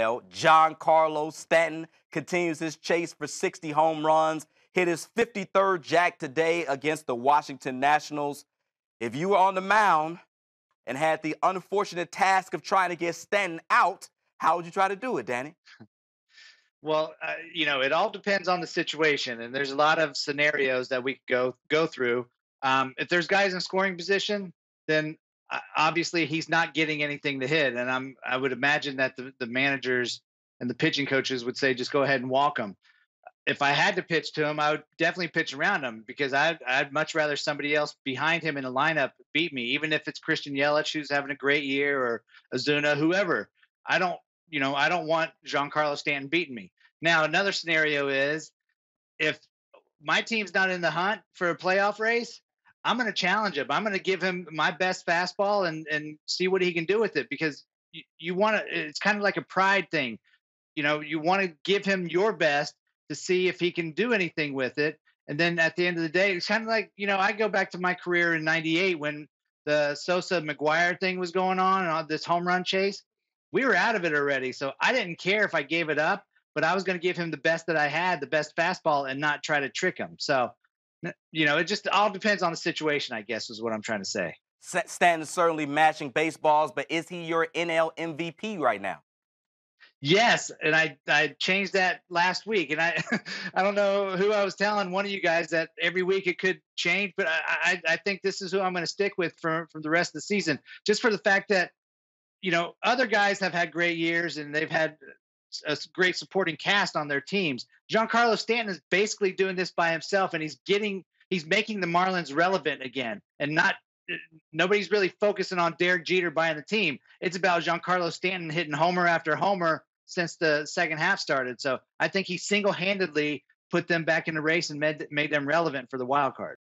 Giancarlo Stanton continues his chase for 60 home runs, hit his 53rd jack today against the Washington Nationals. If you were on the mound and had the unfortunate task of trying to get Stanton out, how would you try to do it, Danny? Well, it all depends on the situation, and there's a lot of scenarios that we could go through. If there's guys in scoring position, then obviously he's not getting anything to hit, and I would imagine that the managers and the pitching coaches would say just go ahead and walk him. If I had to pitch to him, I would definitely pitch around him because I'd much rather somebody else behind him in the lineup beat me, even if it's Christian Yelich who's having a great year or Azuna, whoever. I don't want Giancarlo Stanton beating me. Now, another scenario is if my team's not in the hunt for a playoff race, I'm going to challenge him. I'm going to give him my best fastball and see what he can do with it because you want to. It's kind of like a pride thing. You want to give him your best to see if he can do anything with it. And then at the end of the day, it's kind of like, I go back to my career in '98 when the Sosa McGuire thing was going on this home run chase. We were out of it already. So I didn't care if I gave it up, but I was going to give him the best that I had, the best fastball, and not try to trick him. So, it just all depends on the situation, I guess, is what I'm trying to say. Stanton's certainly matching baseballs, but is he your NL MVP right now? Yes, and I changed that last week, and I I don't know who I was telling one of you guys that every week it could change, but I think this is who I'm going to stick with for the rest of the season, just for the fact that other guys have had great years and they've had a great supporting cast on their teams. Giancarlo Stanton is basically doing this by himself, and he's making the Marlins relevant again, and nobody's really focusing on Derek Jeter buying the team. It's about Giancarlo Stanton hitting homer after homer since the second half started. So I think he single-handedly put them back in the race and made them relevant for the wild card.